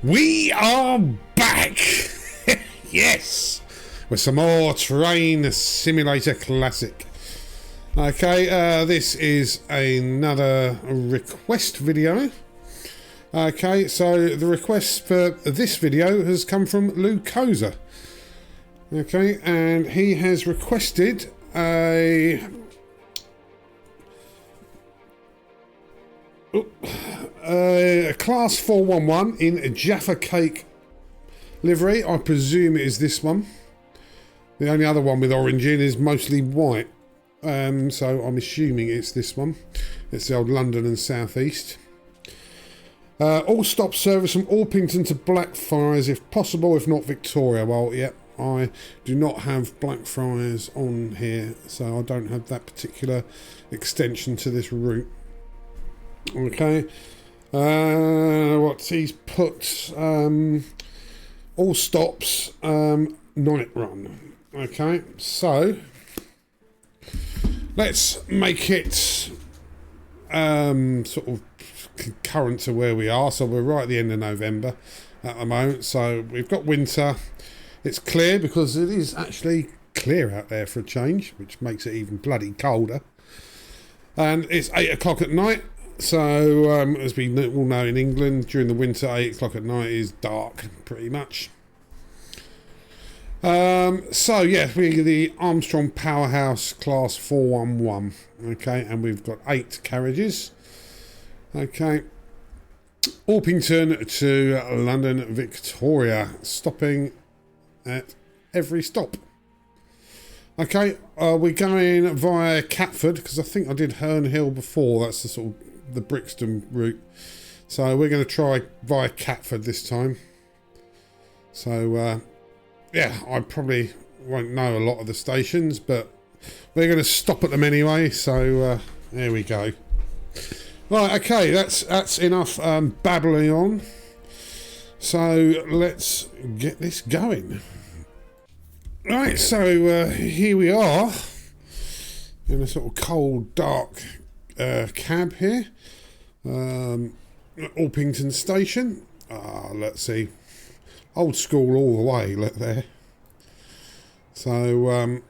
We are back! Yes! With some more Train Simulator Classic. Okay, this is another request video. Okay, so the request for this video has come from Lou Koza. Okay, and he has requested a Class 411 in Jaffa Cake livery. I presume it is this one. The only other one with orange in is mostly white. So I'm assuming it's this one. It's the old London and South East. All stop service from Orpington to Blackfriars if possible, if not Victoria. Well, yeah, I do not have Blackfriars on here, so I don't have that particular extension to this route. Okay. What he's put, all stops, night run. Okay, so let's make it sort of concurrent to where we are. So we're right at the end of November at the moment, so we've got winter. It's clear because it is actually clear out there for a change, which makes it even bloody colder. And it's 8 o'clock at night. So, as we all know in England, during the winter, 8 o'clock at night is dark, pretty much. So, yeah, we're the Armstrong Powerhouse Class 411. Okay, and we've got 8 carriages. Okay. Orpington to London, Victoria, stopping at every stop. Okay, we're going via Catford, because I think I did Herne Hill before. That's the sort of the Brixton route, so we're going to try via Catford this time. So yeah, I probably won't know a lot of the stations, but we're going to stop at them anyway, so there we go. Right, okay, that's enough babbling on, so let's get this going. Right, so here we are in a sort of cold, dark cab here. Orpington station. Let's see. Old school all the way, look there. So,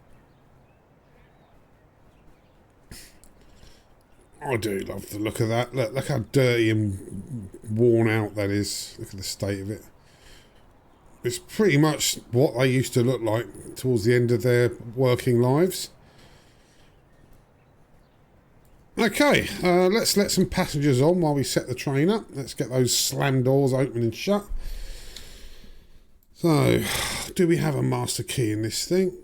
I do love the look of that. Look how dirty and worn out that is. Look at the state of it. It's pretty much what they used to look like towards the end of their working lives. Okay, let's let some passengers on while we set the train up. Let's get those slam doors open and shut. So, do we have a master key in this thing?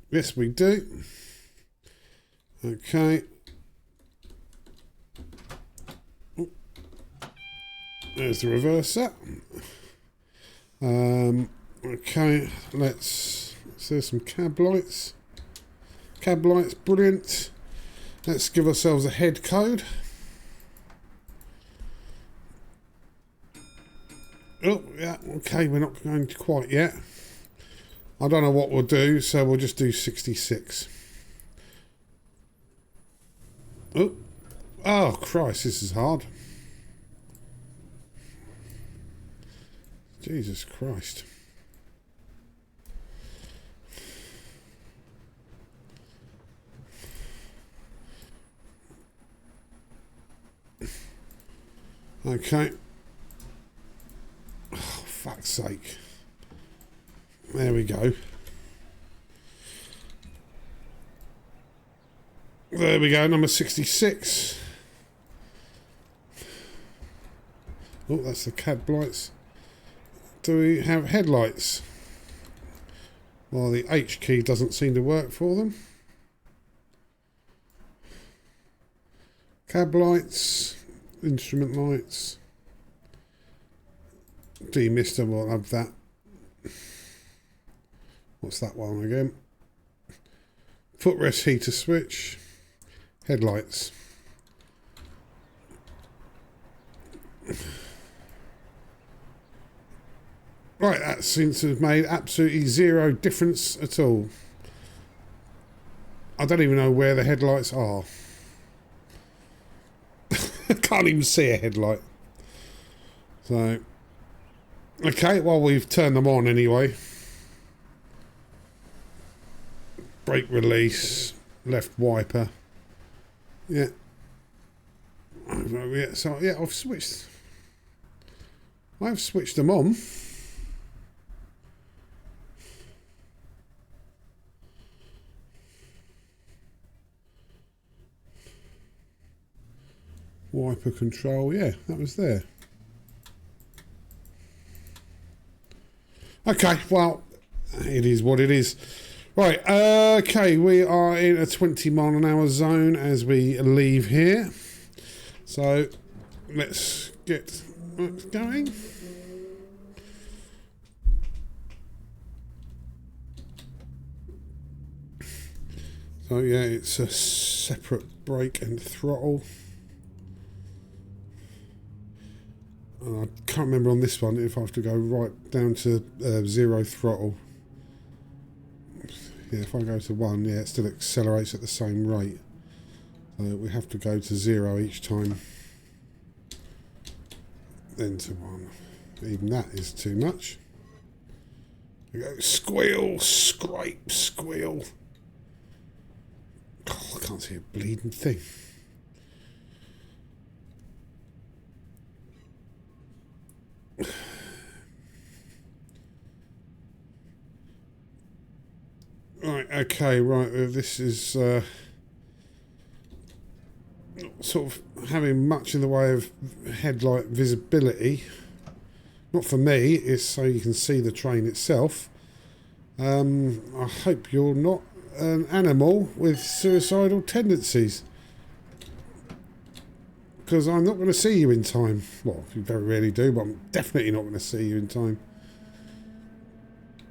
Yes, we do. Okay. There's the reverser. Okay, there's some cab lights. Cab lights, brilliant. Let's give ourselves a head code. Oh, yeah, okay, we're not going quite yet. I don't know what we'll do, so we'll just do 66. Oh, Christ, this is hard. Jesus Christ. Okay. Oh, fuck's sake. There we go. There we go, number 66. Oh, that's the cab lights. Do we have headlights? Well, the H key doesn't seem to work for them. Cab lights. Instrument lights. Demister will have that. What's that one again? Footrest heater switch. Headlights. Right, that seems to have made absolutely zero difference at all. I don't even know where the headlights are. I can't even see a headlight. So, okay, well, we've turned them on anyway. Brake release, left wiper. Yeah. Yeah, so yeah, I've switched them on. Wiper control, yeah, that was there. Okay, well, it is what it is. Right, okay, we are in a 20-mile-an-hour zone as we leave here. So, let's get going. So, yeah, it's a separate brake and throttle. I can't remember on this one if I have to go right down to 0 throttle. Yeah, if I go to 1, yeah, it still accelerates at the same rate. So we have to go to 0 each time. Then to 1. Even that is too much. We go squeal, scrape, squeal. Oh, I can't see a bleeding thing. Right, okay, right, this is not sort of having much in the way of headlight visibility. Not for me, it's so you can see the train itself. I hope you're not an animal with suicidal tendencies. Because I'm not going to see you in time. Well, you very rarely do, but I'm definitely not going to see you in time.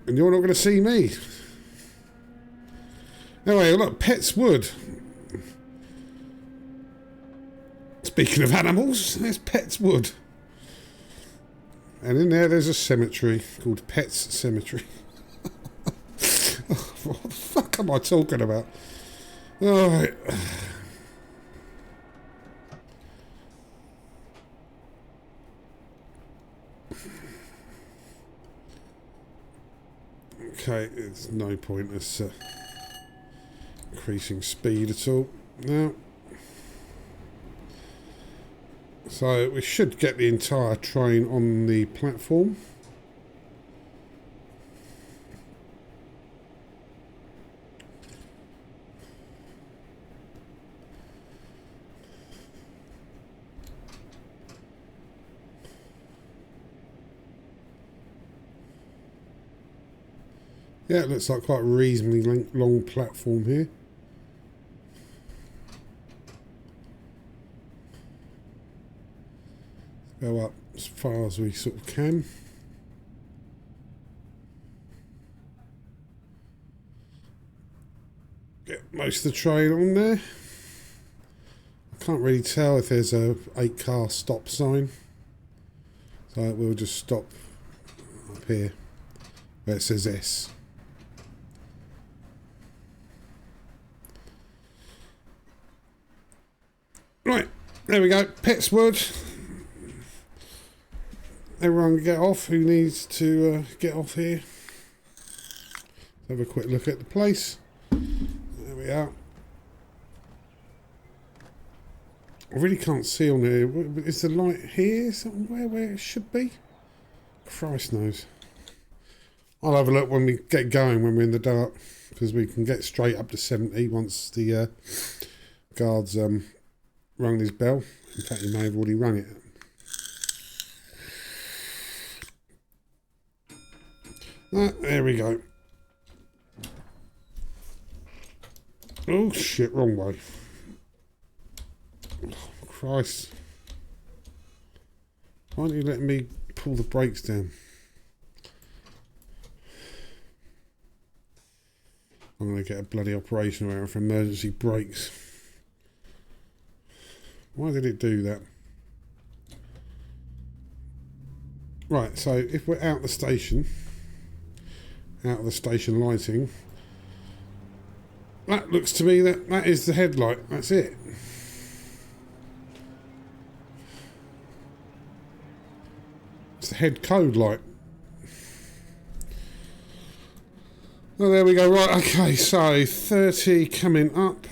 And you're not going to see me. Anyway, look, Pet's Wood. Speaking of animals, there's Pet's Wood. And in there's a cemetery called Pet's Cemetery. What the fuck am I talking about? Alright. Okay, it's no point us increasing speed at all. No. So we should get the entire train on the platform. Yeah, it looks like quite a reasonably long platform here. Go up as far as we sort of can. Get most of the train on there. I can't really tell if there's a 8-car stop sign. So we'll just stop up here where it says S. Right, there we go. Pet's Wood. Everyone get off who needs to get off here. Let's have a quick look at the place. There we are. I really can't see on here. Is the light here somewhere where it should be? Christ knows. I'll have a look when we get going, when we're in the dark, because we can get straight up to 70 once the guards rung his bell. In fact, he may have already rung it. There we go. Oh shit, wrong way. Oh, Christ. Why aren't you letting me pull the brakes down? I'm going to get a bloody operation out for emergency brakes. Why did it do that? Right, so if we're out the station, out of the station lighting, that looks to me that is the headlight. That's it. It's the head code light. Oh, there we go. Right, okay, so 30 coming up.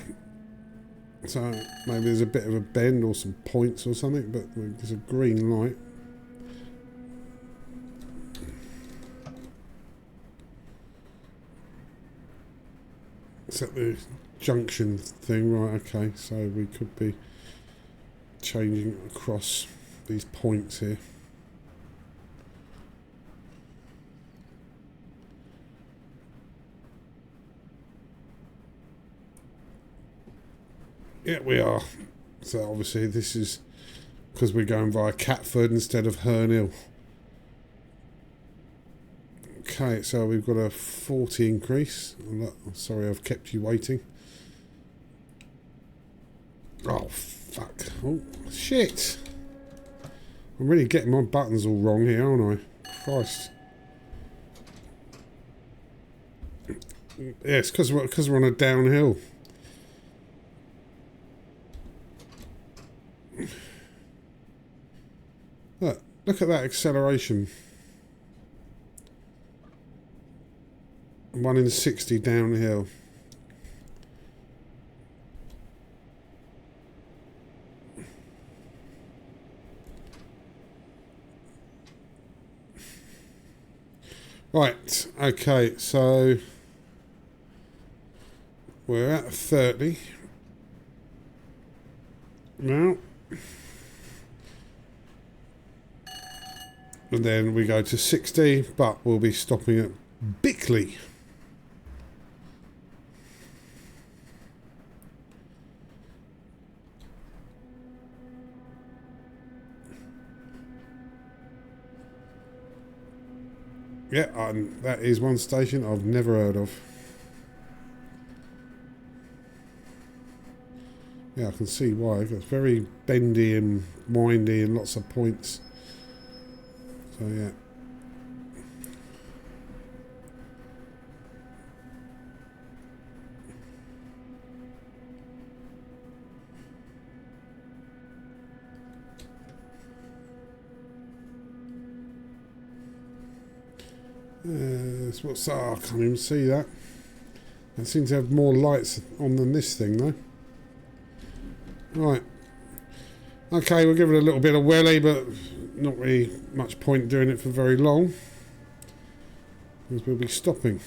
So maybe there's a bit of a bend or some points or something, but there's a green light. Is that the junction thing? Right, okay, so we could be changing across these points here. Yeah, we are. So obviously this is because we're going via Catford instead of Herne Hill. Okay, so we've got a 40 increase. Sorry, I've kept you waiting. Oh, fuck. Oh, shit. I'm really getting my buttons all wrong here, aren't I? Christ. Yeah, it's because we're on a downhill. Look at that acceleration. 1 in 60 downhill. Right, okay, so we're at 30 now. And then we go to 60, but we'll be stopping at Bickley. Yeah, that is one station I've never heard of. Yeah, I can see why. It's very bendy and windy and lots of points. So yeah. What's that? I can't even see that. That seems to have more lights on than this thing though. Right. Okay, we'll give it a little bit of welly, but not really much point doing it for very long, because we'll be stopping.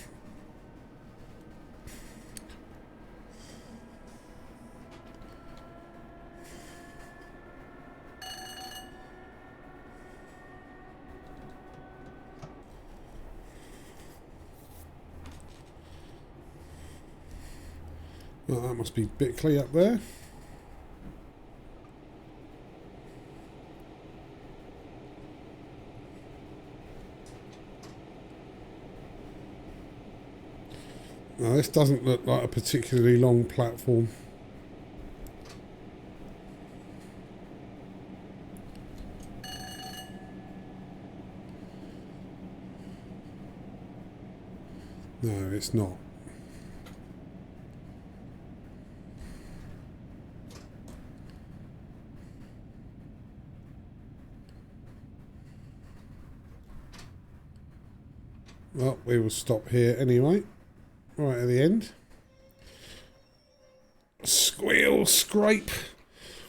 Well, that must be Bickley up there. Now, this doesn't look like a particularly long platform. No, it's not. Well, we will stop here anyway. Right at the end. Squeal, scrape.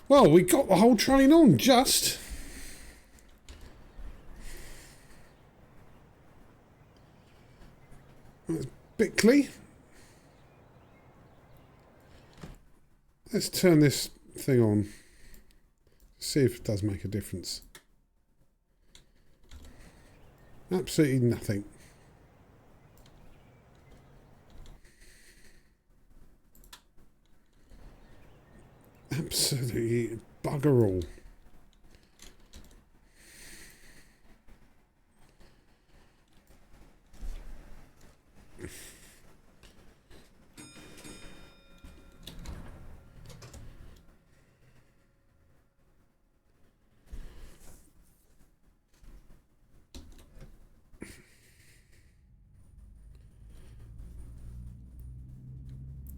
Well, we got the whole train on, just. That's Bickley. Let's turn this thing on. See if it does make a difference. Absolutely nothing. Absolutely bugger all.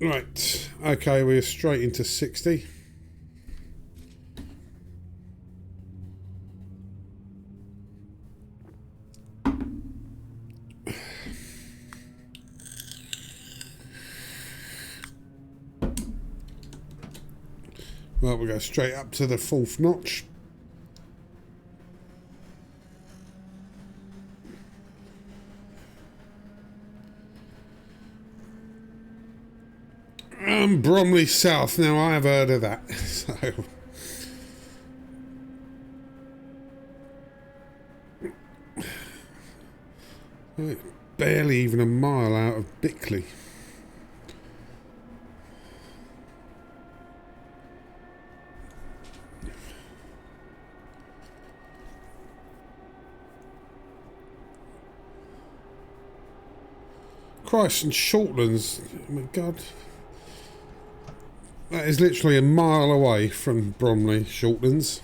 Right, okay, we're straight into 60. Well, we'll go straight up to the 4th notch. Bromley South. Now, I have heard of that. So, barely even a mile out of Bickley. Christ, and Shortlands. Oh my God. That is literally a mile away from Bromley, Shortlands.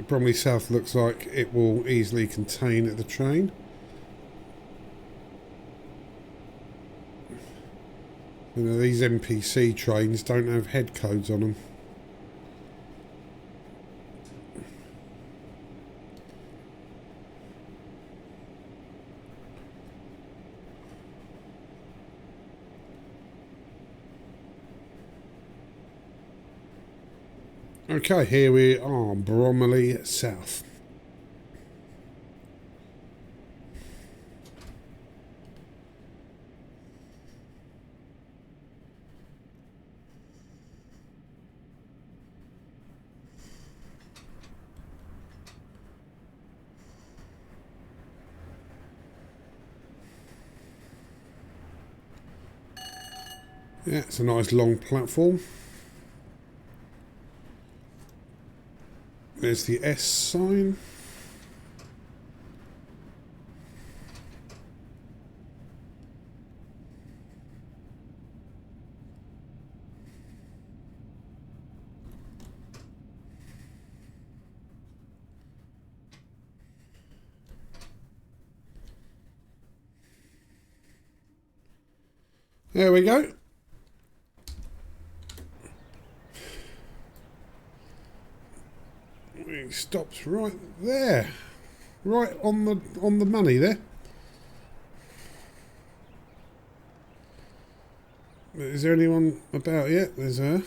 Bromley South looks like it will easily contain the train. You know, these NPC trains don't have head codes on them. Okay, here we are, Bromley South. Yeah, it's a nice long platform. There's the S sign. There we go. It stops right there, right on the money there. Is there anyone about yet? There's her.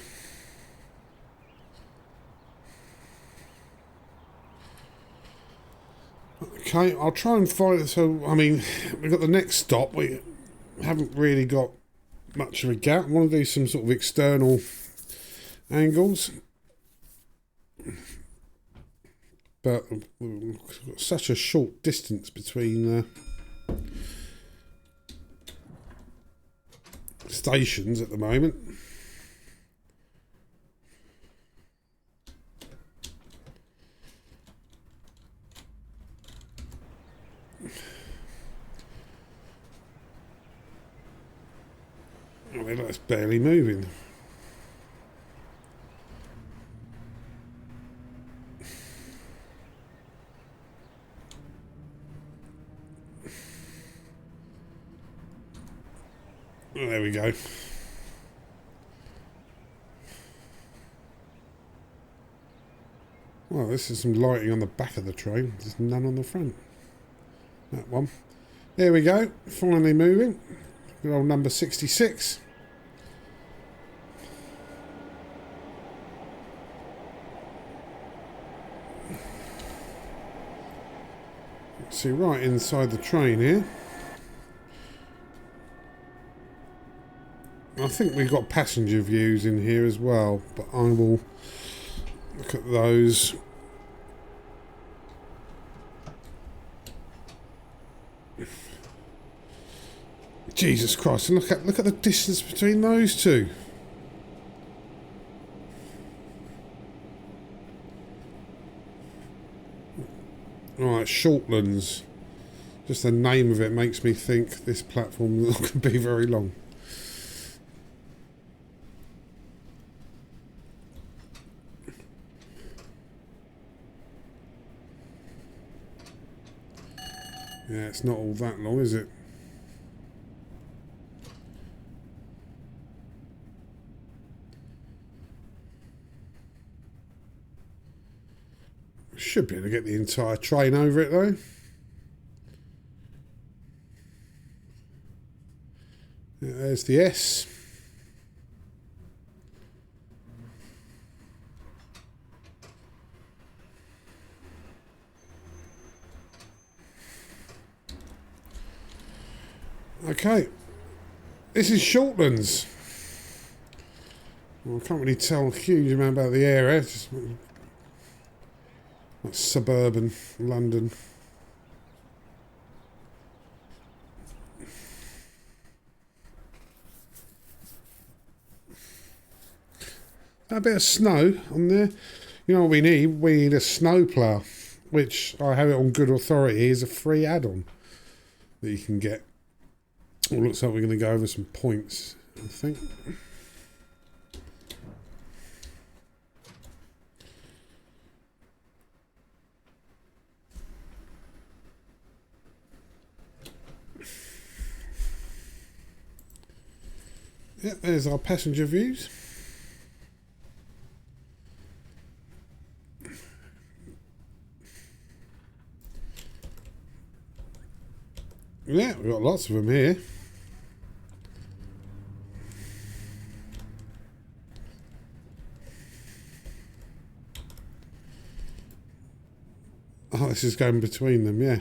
Okay, I'll try and find it. So, I mean, we've got the next stop. We haven't really got much of a gap. I want to do some sort of external angles. But we've got such a short distance between stations at the moment. I mean, that's barely moving. Oh, there we go. Well, this is some lighting on the back of the train. There's none on the front. That one. There we go. Finally moving. Good old number 66. Let's see, right inside the train here. I think we've got passenger views in here as well, but I will look at those. Jesus Christ, and look at the distance between those two. Alright, Shortlands. Just the name of it makes me think this platform is not going to be very long. Yeah, it's not all that long, is it? Should be able to get the entire train over it though. There's the S. Okay, this is Shortlands. Well, I can't really tell a huge amount about the area, just like suburban London. A bit of snow on there. You know what we need? We need a snowplow, which I have it on good authority is a free add-on that you can get. Well, looks like we're going to go over some points, I think. Yeah, there's our passenger views. Yeah, we've got lots of them here. Oh, this is going between them, yeah.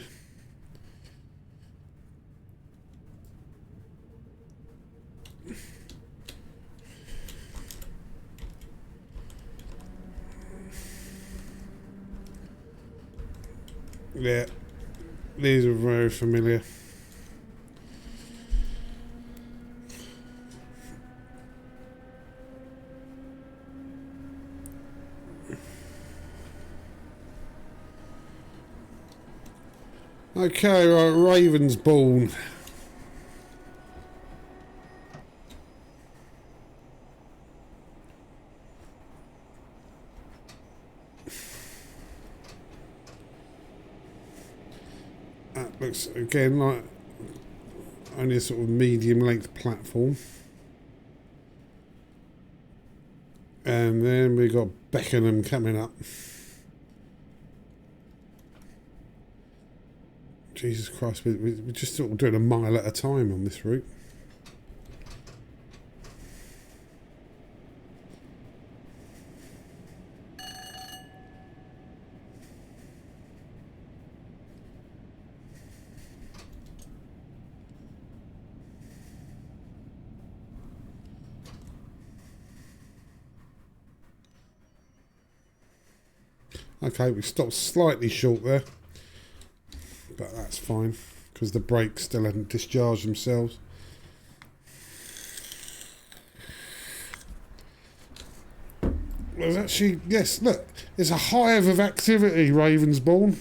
Yeah, these are very familiar. Okay, right, Ravensbourne. That looks again like only a sort of medium length platform. And then we got Beckenham coming up. Jesus Christ, we're just sort of doing a mile at a time on this route. Okay, we stopped slightly short there, but that's fine because the brakes still hadn't discharged themselves. There's actually, yes, look, there's a hive of activity, Ravensbourne.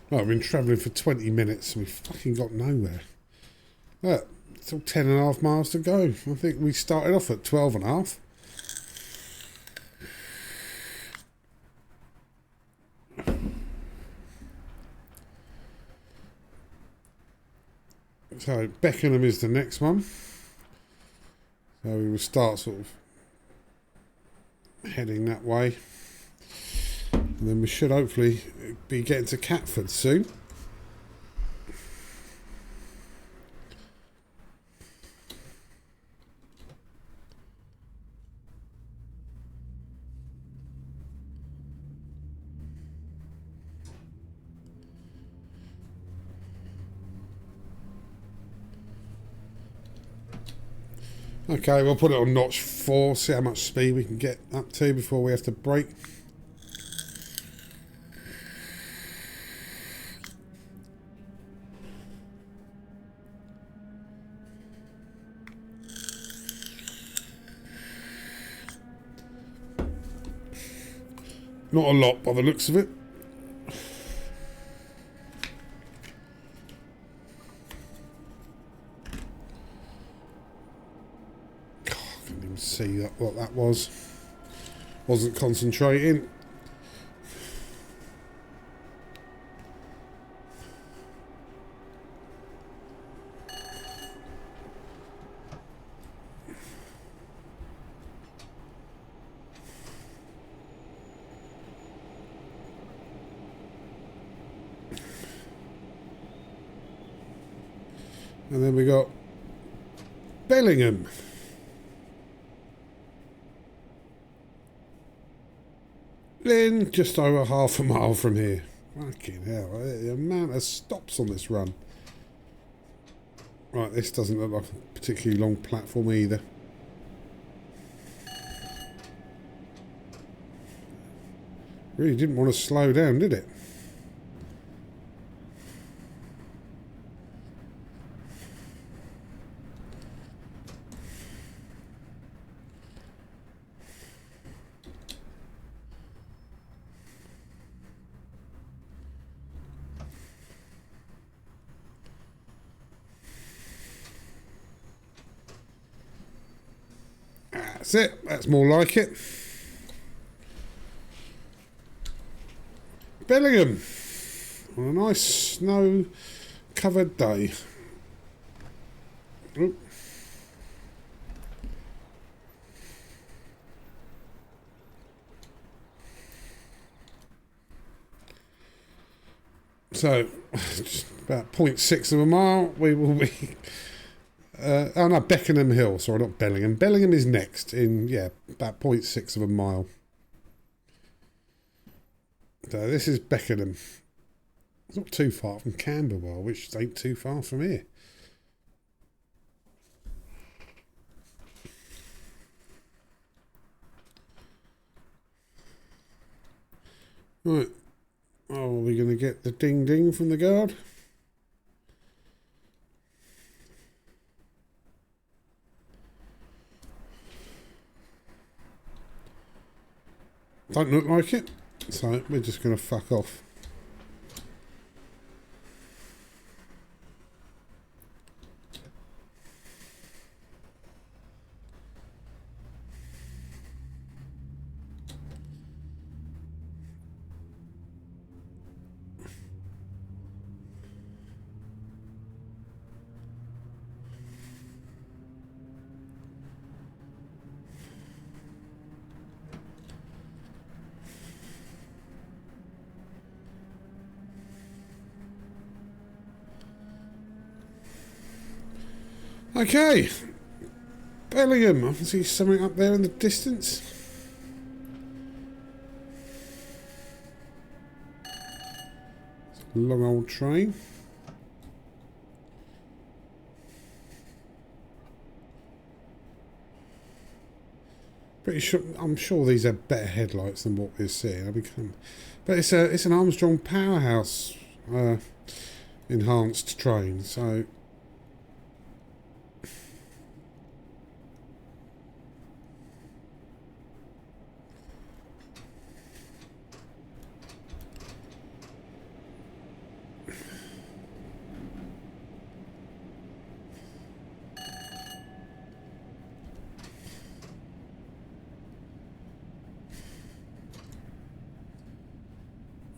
Well, I've been travelling for 20 minutes and we fucking got nowhere. Look, it's all 10.5 miles to go. I think we started off at 12.5. So Beckenham is the next one. So we will start sort of heading that way. And then we should hopefully be getting to Catford soon. Okay, we'll put it on notch 4, see how much speed we can get up to before we have to brake. Not a lot by the looks of it. See what that was. Wasn't concentrating. And then we got Bellingham. Then just over half a mile from here. Fucking hell, the amount of stops on this run. Right, this doesn't look like a particularly long platform either. Really didn't want to slow down, did it? That's it. That's more like it. Bellingham on a nice snow-covered day. Oop. So, just about 0.6 of a mile, we will be... oh no, Beckenham Hill, sorry, not Bellingham. Bellingham is next in, yeah, about 0.6 of a mile. So this is Beckenham. It's not too far from Camberwell, which ain't too far from here. Right. Oh, are we going to get the ding ding from the guard? Don't look like it, so we're just going to fuck off. Okay, Bellingham. I can see something up there in the distance. Long old train. Pretty sure. I'm sure these are better headlights than what we're seeing. But it's an Armstrong Powerhouse enhanced train, so.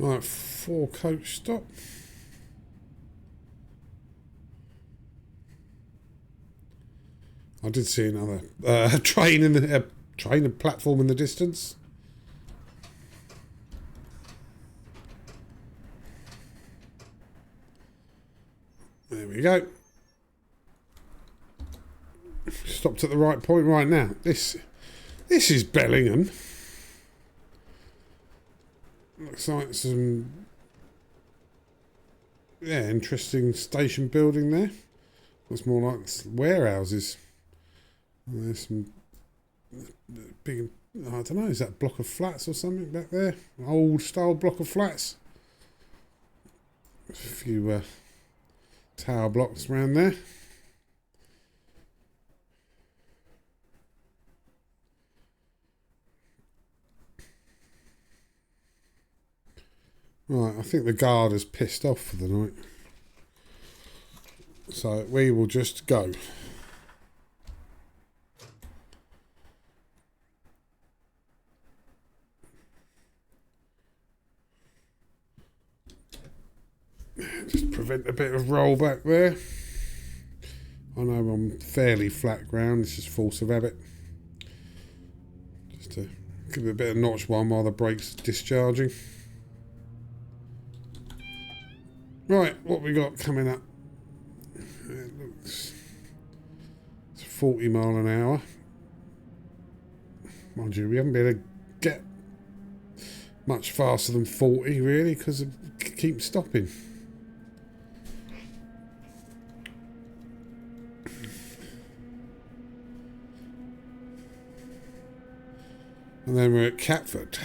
Right, 4 coach stop. I did see another train in the train and platform in the distance. There we go. Stopped at the right point right now. This is Bellingham. Looks like some, yeah, interesting station building there. Looks more like warehouses. There's some big, I don't know, is that a block of flats or something back there? An old style block of flats. A few tower blocks around there. Right, I think the guard is pissed off for the night. So we will just go. Just prevent a bit of roll back there. I know I'm fairly flat ground, it's just force of habit. Just to give it a bit of notch one while the brake's discharging. Right, what we got coming up? It looks... It's 40 mile an hour. Mind you, we haven't been able to get much faster than 40 really because it keeps stopping. And then we're at Catford.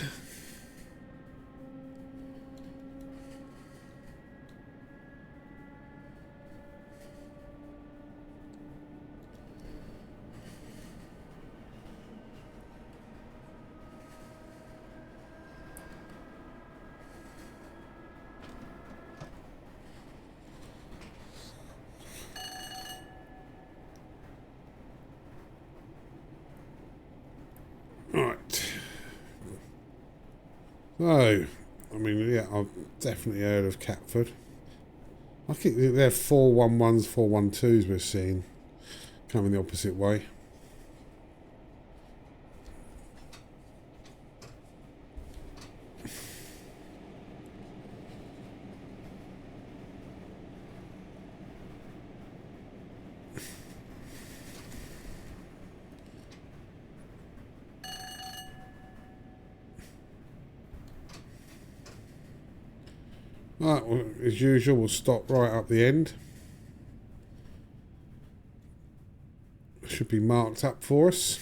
Right. So, I mean, yeah, I've definitely heard of Catford. I think they're 411s, 412s we're seeing coming the opposite way. Right, well, as usual, we'll stop right up the end. Should be marked up for us.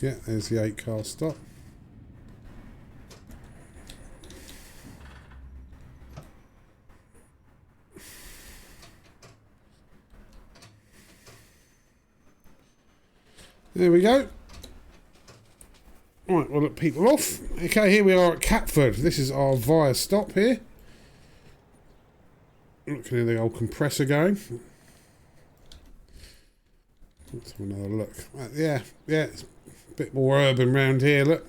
Yeah, there's the 8-car stop. There we go. Right, we'll let people off. Okay, here we are at Catford. This is our via stop here. Looking at the old compressor going. Let's have another look. Yeah, it's a bit more urban round here, look.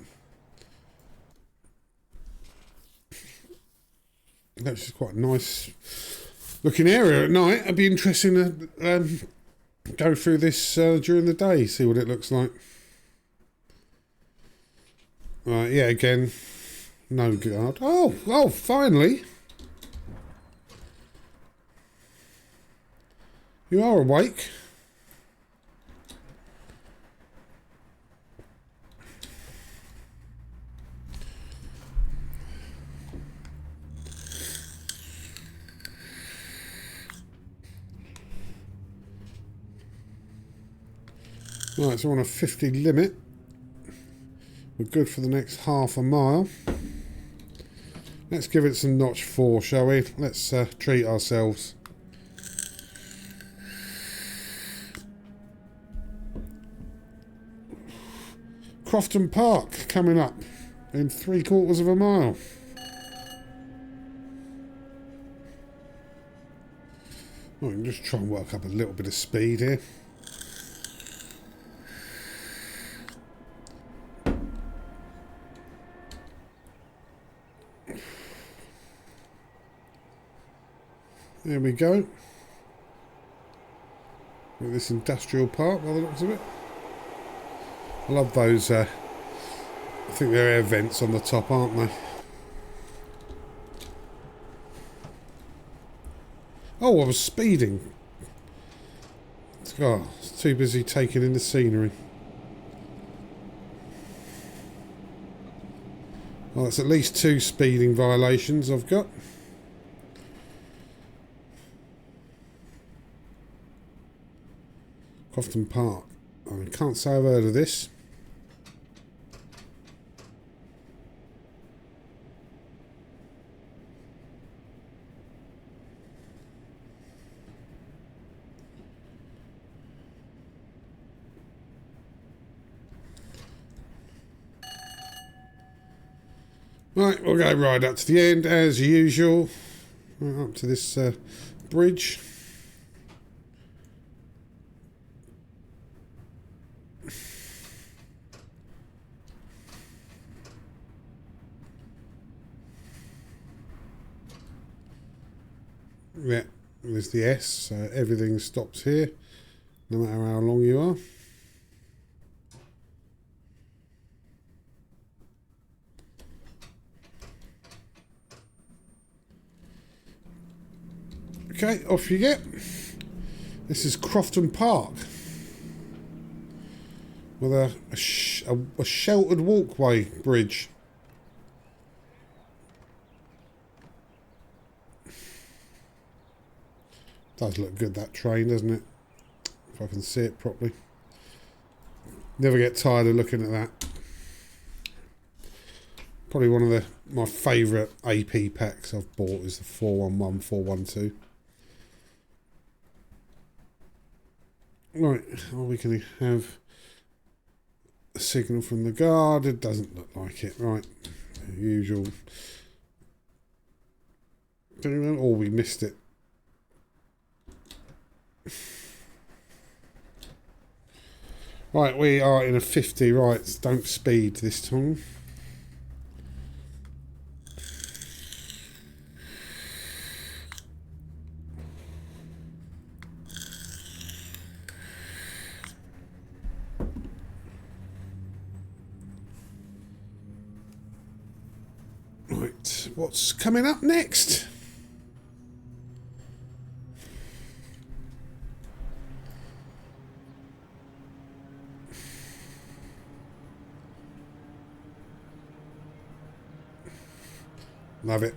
That's just quite a nice looking area at night. It'd be interesting to go through this during the day, see what it looks like. Right, yeah, again, no guard. Oh, finally. You are awake. Right, so we're on a 50 limit. We're good for the next half a mile. Let's give it some notch 4, shall we? Let's treat ourselves. Crofton Park coming up in 3/4 of a mile. I can just try and work up a little bit of speed here. There we go. With this industrial park by the looks of it. I love those, I think they're air vents on the top, aren't they? Oh, I was speeding. Oh, I was too busy taking in the scenery. Well, that's at least 2 speeding violations I've got. Crofton Park. I can't say I've heard of this. Right, we'll go right up to the end as usual. Right up to this bridge. Yeah, there's the S, so everything stops here, no matter how long you are. Okay, off you get. This is Crofton Park. With a sheltered walkway bridge. Does look good, that train, doesn't it? If I can see it properly. Never get tired of looking at that. Probably one of my favourite AP packs I've bought is the 411, 412. Right, are we going to have a signal from the guard? It doesn't look like it. Right, usual. Oh, we missed it. Right, we are in a 50. Right, don't speed this time. Right, what's coming up next? Love it.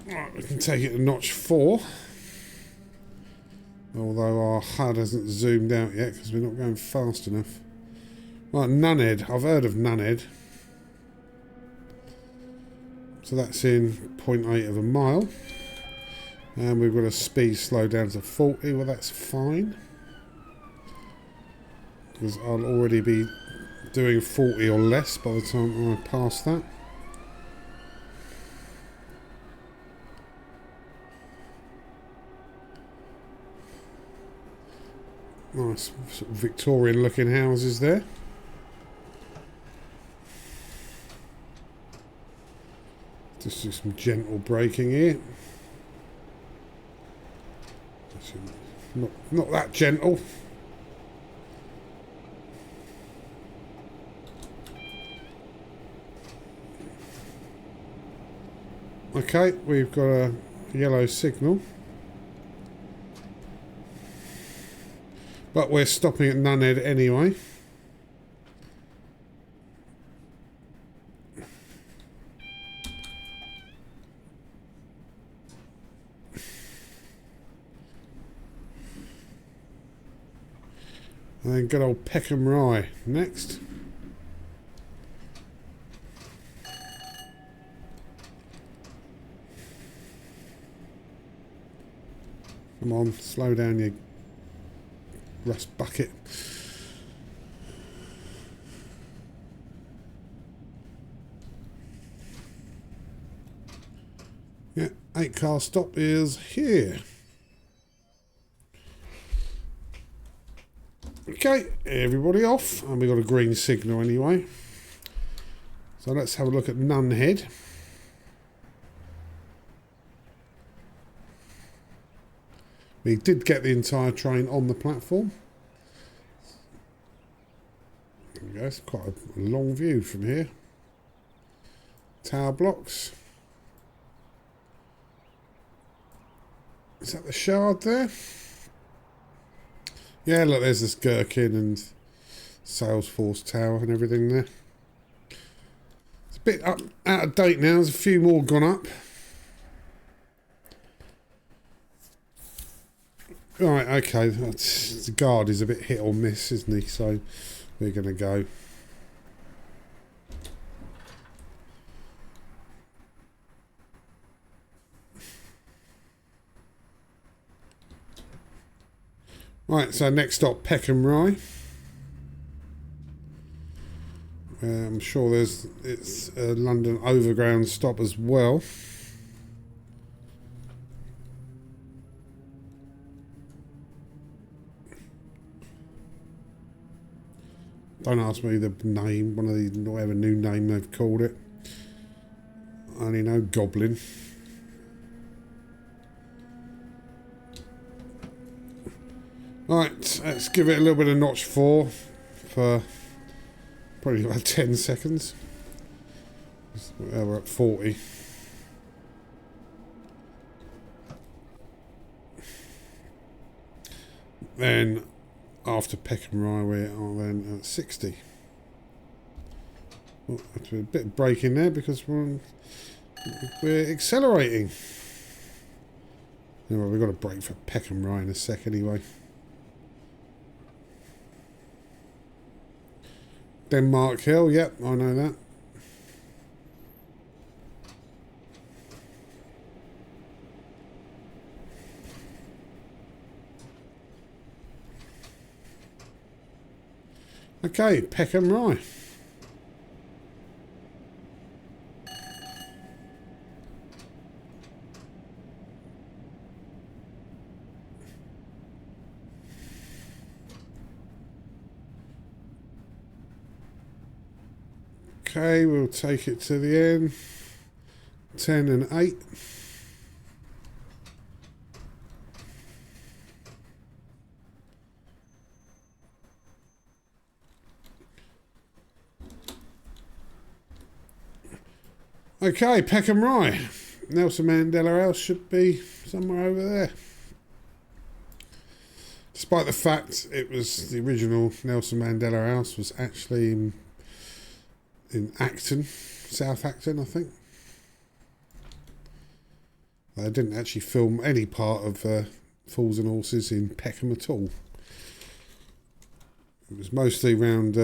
Right, we can take it to notch 4. Although our HUD hasn't zoomed out yet because we're not going fast enough. Right, Nunhead. I've heard of Nunhead. So that's in 0.8 of a mile. And we've got a speed slow down to 40. Well, that's fine. Because I'll already be doing 40 or less by the time I pass that. Nice sort of Victorian looking houses there. Just do some gentle braking here. Not that gentle. Okay, we've got a yellow signal. But we're stopping at Nunhead anyway. And then good old Peckham Rye next. Come on, slow down, you rust bucket. Yeah, 8-car stop is here. Okay, everybody off, and we got a green signal anyway. So let's have a look at Nunhead. We did get the entire train on the platform. There we go, it's quite a long view from here. Tower blocks. Is that the Shard there? Yeah, look, there's this Gherkin and Salesforce Tower and everything there. It's a bit out of date now. There's a few more gone up. Right, okay. The guard is a bit hit or miss, isn't he? So we're going to go. Right, so next stop, Peckham Rye. I'm sure it's a London Overground stop as well. Don't ask me the name, one of the whatever new name they've called it. I only know Goblin. Right, let's give it a little bit of notch 4 for probably about 10 seconds. We're at 40. Then after Peckham Rye we are then at 60. Oh, that's a bit of break in there because we're accelerating. Anyway, we've got a break for Peckham Rye in a sec anyway. Denmark Hill, yep, I know that. Okay, Peckham Rye. Okay, we'll take it to the end. 10 and 8. Okay, Peckham Rye. Nelson Mandela House should be somewhere over there. Despite the fact it was the original Nelson Mandela House was actually in Acton, South Acton, I think. They didn't actually film any part of Fools and Horses in Peckham at all. It was mostly around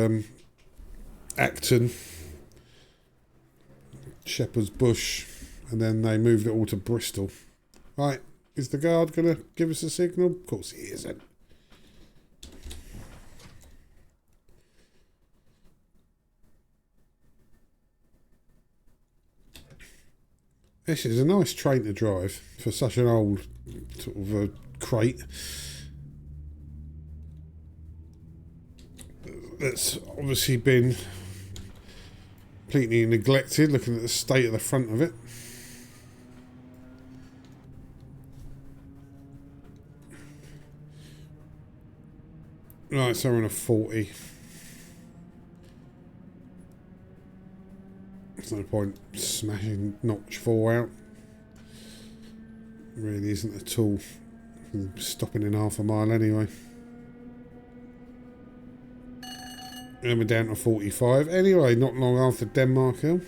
Acton, Shepherd's Bush, and then they moved it all to Bristol. Right, is the guard going to give us a signal? Of course he isn't. This is a nice train to drive for such an old sort of a crate. That's obviously been completely neglected, looking at the state of the front of it. Right, so we're on a 40. There's no point smashing notch 4 out. Really isn't at all. Stopping in half a mile anyway. And we're down to 45. Anyway, not long after Denmark Hill.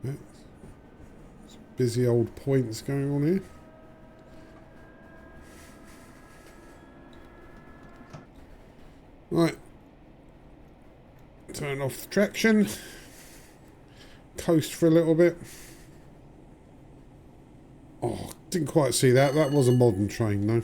Yeah. Busy old points going on here. Right, turn off the traction, coast for a little bit. Oh, didn't quite see that. That was a modern train though.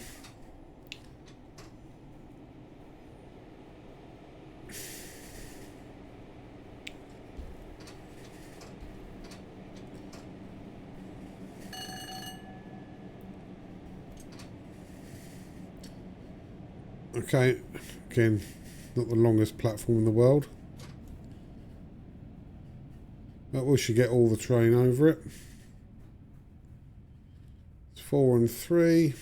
Okay, again, not the longest platform in the world. But we should get all the train over it. It's 4 and 3.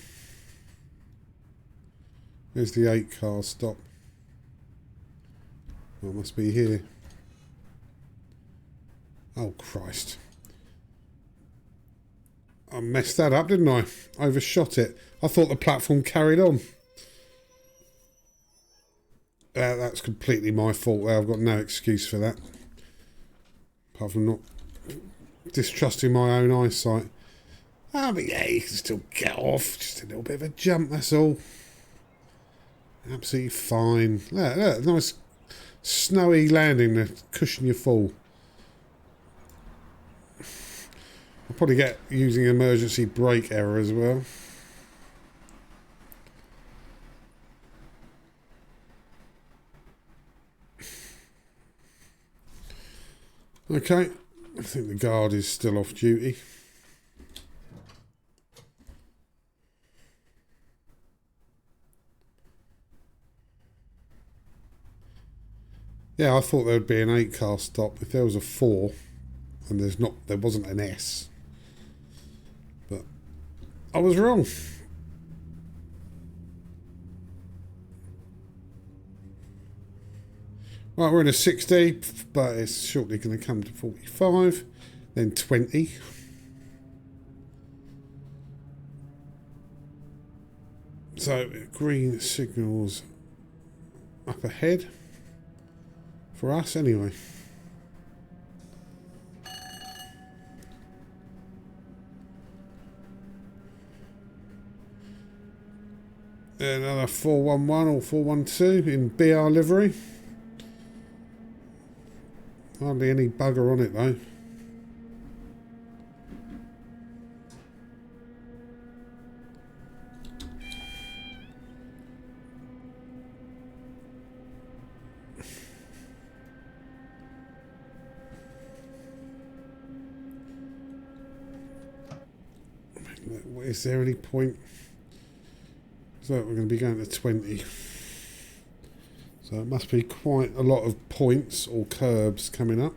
There's the 8 car stop. Oh, it must be here. Oh, Christ. I messed that up, didn't I? Overshot it. I thought the platform carried on. That's completely my fault. I've got no excuse for that. Apart from not distrusting my own eyesight. Oh, but yeah, you can still get off. Just a little bit of a jump, that's all. Absolutely fine. Look, nice snowy landing to cushion your fall. I'll probably get using emergency brake error as well. Okay, I think the guard is still off duty. Yeah, I thought there would be an 8 car stop. If there was a 4, and there wasn't an S. But I was wrong. Right, we're in a 60, but it's shortly going to come to 45, then 20. So, green signals up ahead. For us, anyway. Another 411 or 412 in BR livery. Hardly any bugger on it though. Is there any point? So we're going to be going to 20. So it must be quite a lot of points or curbs coming up.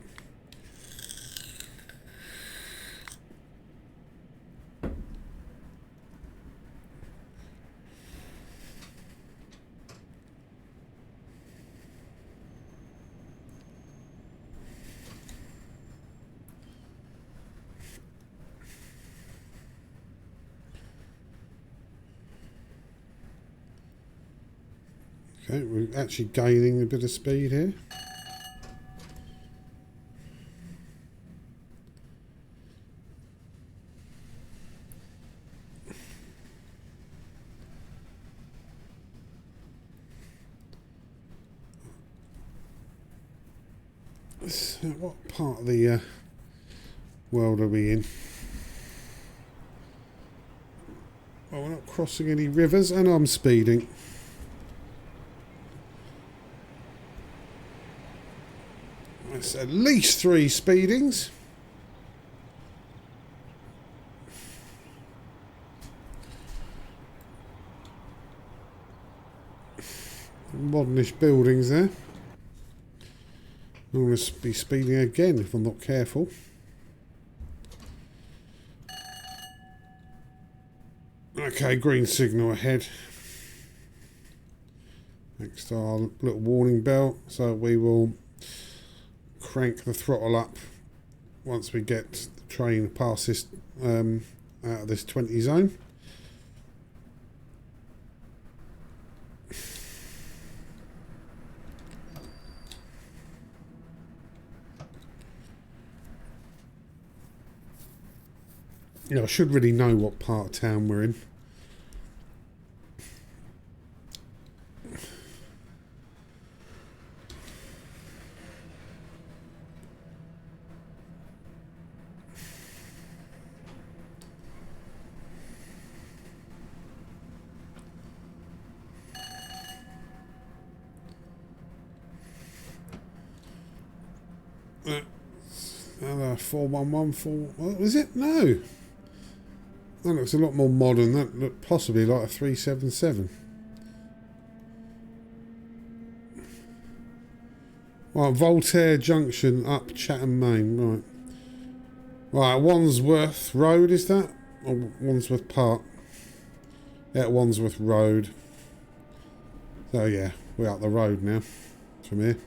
Okay, we're actually gaining a bit of speed here. So what part of the world are we in? Well, we're not crossing any rivers and I'm speeding. That's at least 3 speedings. Modernish buildings there. I'm going to be speeding again if I'm not careful. Okay, green signal ahead. Next our little warning bell, so we will crank the throttle up once we get the train past this out of this 20 zone. Yeah, I should really know what part of town we're in. Another 4114. What was it? No. That looks a lot more modern. That looked possibly like a 377. Right, Voltaire Junction up Chatham Main. Right. Right, Wandsworth Road is that? Or Wandsworth Park? Yeah, Wandsworth Road. So yeah, we're up the road now from here.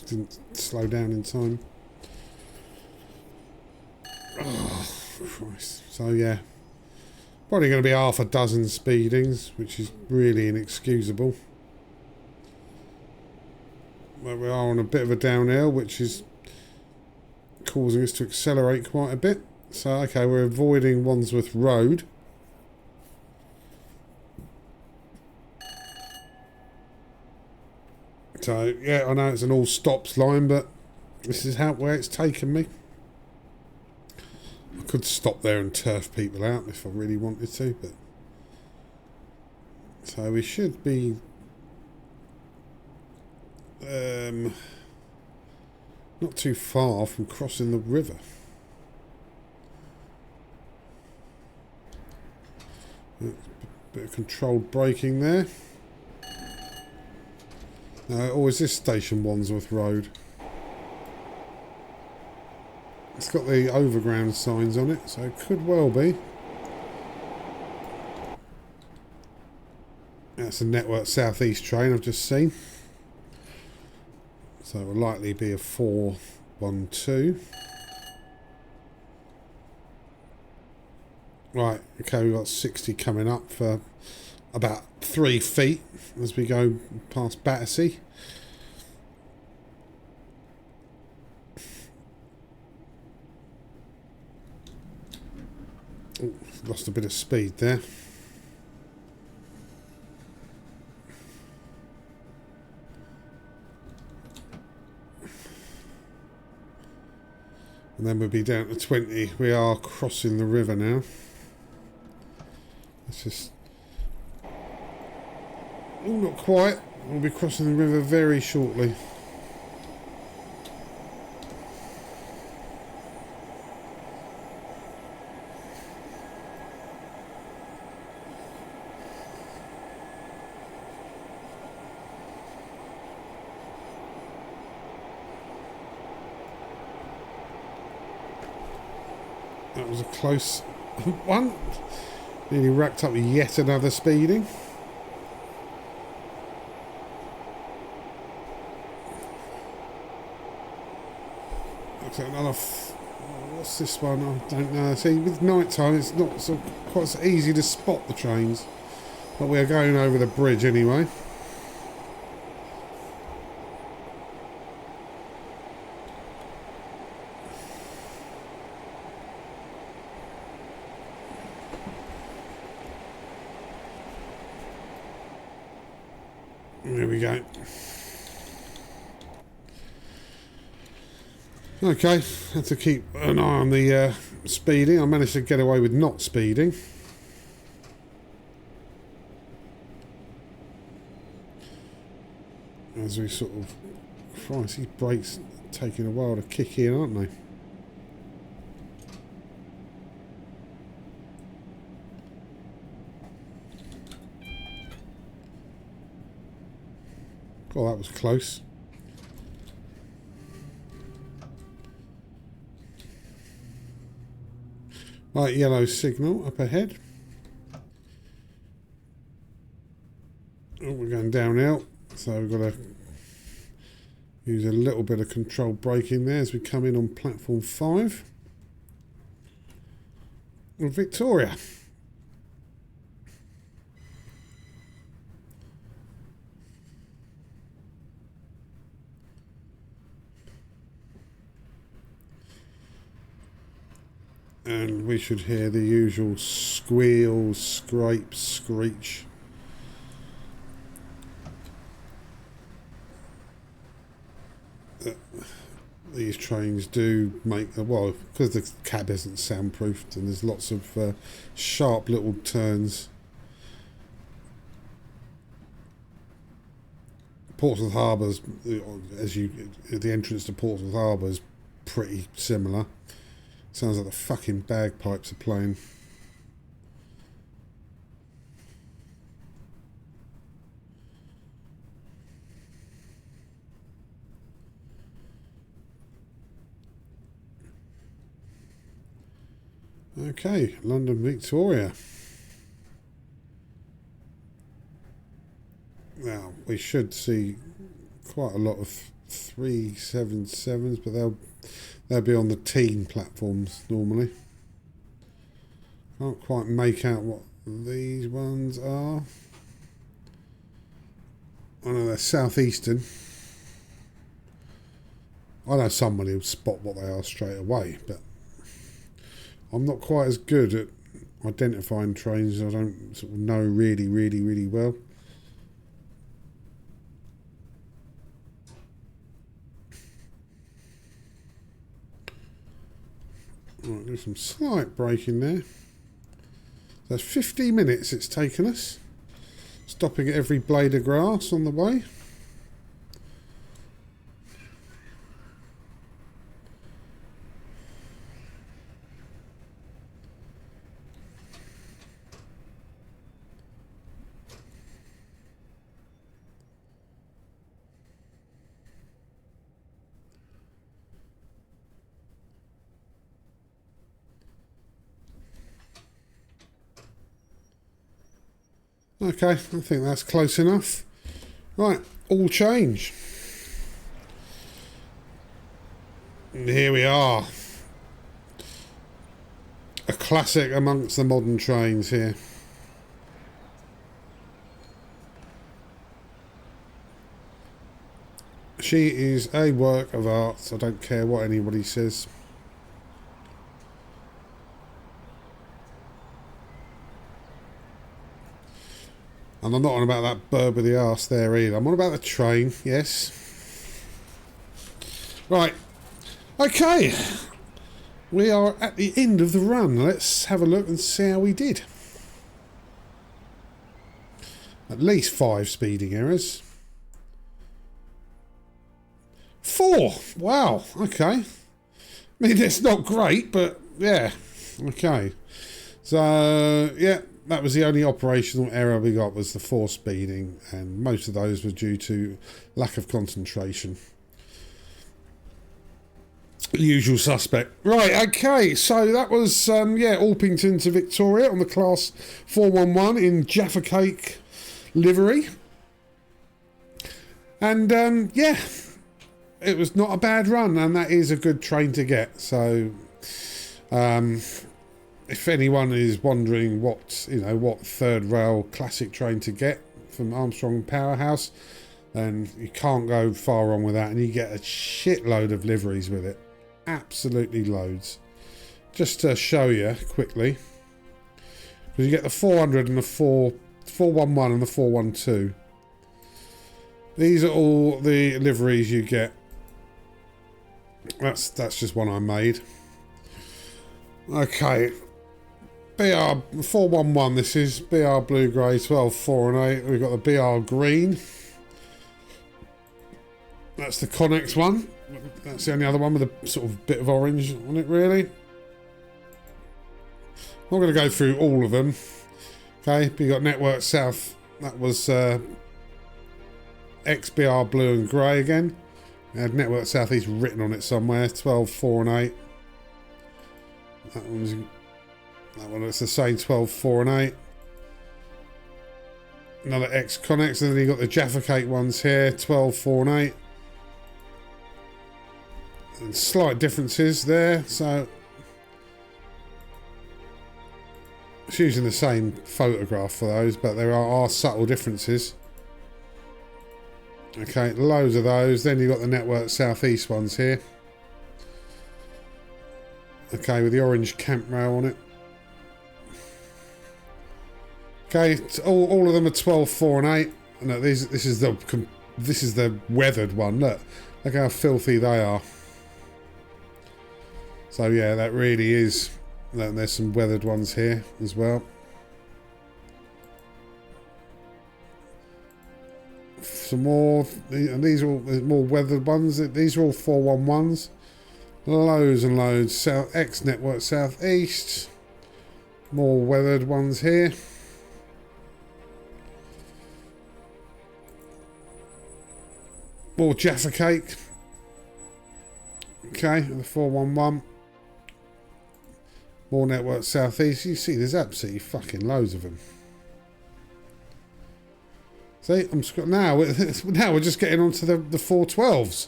Didn't slow down in time. Oh, Christ. So yeah, probably going to be half a dozen speedings, which is really inexcusable. But we are on a bit of a downhill, which is causing us to accelerate quite a bit. So okay, we're avoiding Wandsworth Road. So yeah, I know it's an all stops line, but this is where it's taken me. I could stop there and turf people out if I really wanted to, but so we should be not too far from crossing the river. Bit of controlled braking there. Or is this station Wandsworth Road? It's got the overground signs on it, so it could well be. That's a Network South East train I've just seen. So it will likely be a 412. Right, okay, we've got 60 coming up for about 3 feet as we go past Battersea. Oh, lost a bit of speed there. And then we'll be down to 20. We are crossing the river now. It's just... Oh, not quite. We'll be crossing the river very shortly. That was a close one. Nearly racked up yet another speeding. Looks like another... what's this one? I don't know. See, with night time it's not so quite so easy to spot the trains. But we are going over the bridge anyway. There we go. Okay, had to keep an eye on the speeding. I managed to get away with not speeding. As we sort of... Christ, these brakes are taking a while to kick in, aren't they? Oh, that was close. Right, yellow signal up ahead. Oh, we're going downhill, so we've got to use a little bit of controlled braking there as we come in on platform 5. And Victoria. And we should hear the usual squeal, scrape, screech. These trains do make, well, because the cab isn't soundproofed and there's lots of sharp little turns. Portsmouth Harbour's, the entrance to Portsmouth Harbour is pretty similar. Sounds like the fucking bagpipes are playing. Okay, London Victoria. Now, we should see quite a lot of 377s, but they'll be on the teen platforms normally. Can't quite make out what these ones are. I know they're southeastern. I know somebody will spot what they are straight away, but I'm not quite as good at identifying trains. I don't sort of know really well. Right, there's some slight braking there. That's 50 minutes it's taken us. Stopping at every blade of grass on the way. Okay, I think that's close enough. Right, all change. And here we are. A classic amongst the modern trains here. She is a work of art. I don't care what anybody says. And I'm not on about that bird with the arse there either. I'm on about the train, yes. Right. Okay. We are at the end of the run. Let's have a look and see how we did. At least 5 speeding errors. 4! Wow, okay. I mean, it's not great, but yeah. Okay. So, yeah, that was the only operational error we got, was the 4 speeding, and most of those were due to lack of concentration. Usual suspect. Right, okay, so that was, yeah, Orpington to Victoria on the Class 411 in Jaffa Cake livery. And, yeah, it was not a bad run, and that is a good train to get. So, if anyone is wondering what third rail classic train to get from Armstrong Powerhouse, then you can't go far wrong with that, and you get a shitload of liveries with it. Absolutely loads. Just to show you quickly, because you get the 400 and the 411 and the 412. These are all the liveries you get. That's just one I made. Okay. BR 411, this is BR Blue Grey 12, 4 and 8. We've got the BR Green. That's the Connex one. That's the only other one with a sort of bit of orange on it, really. I'm not going to go through all of them. Okay, but you got Network South. That was XBR Blue and Grey again. It had Network South East written on it somewhere. 12, 4 and 8. That one looks the same. 12, 4 and 8. Another X Connex, and then you got the Jaffa Cake ones here. 12, 4 and 8. And slight differences there, so it's using the same photograph for those, but there are subtle differences. Okay, loads of those. Then you've got the Network Southeast ones here. Okay, with the orange camp rail on it. Okay, all of them are 12, 4 and 8. And look, this is the weathered one. Look how filthy they are. So yeah, that really is. There's some weathered ones here as well. Some more, and these are all more weathered ones. These are all 411s. Loads and loads. X Network Southeast. More weathered ones here. More Jaffa Cake. Okay, the 411. More Network Southeast. You see, there's absolutely fucking loads of them. See, now we're just getting onto the 412s.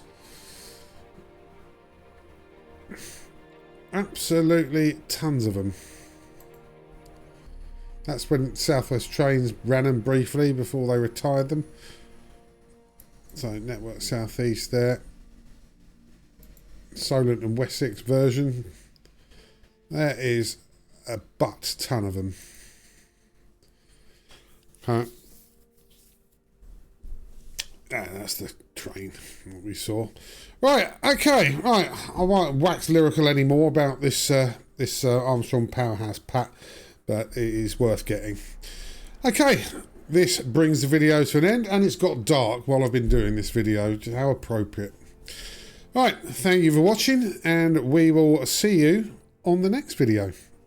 Absolutely tons of them. That's when South West Trains ran them briefly before they retired them. So Network Southeast there. Solent and Wessex version. There is a butt ton of them. Okay. That's the train that we saw. Right, okay, right. I won't wax lyrical anymore about this Armstrong Powerhouse Pat, but it is worth getting. Okay, this brings the video to an end, and it's got dark while I've been doing this video. How appropriate. Right, thank you for watching, and we will see you on the next video.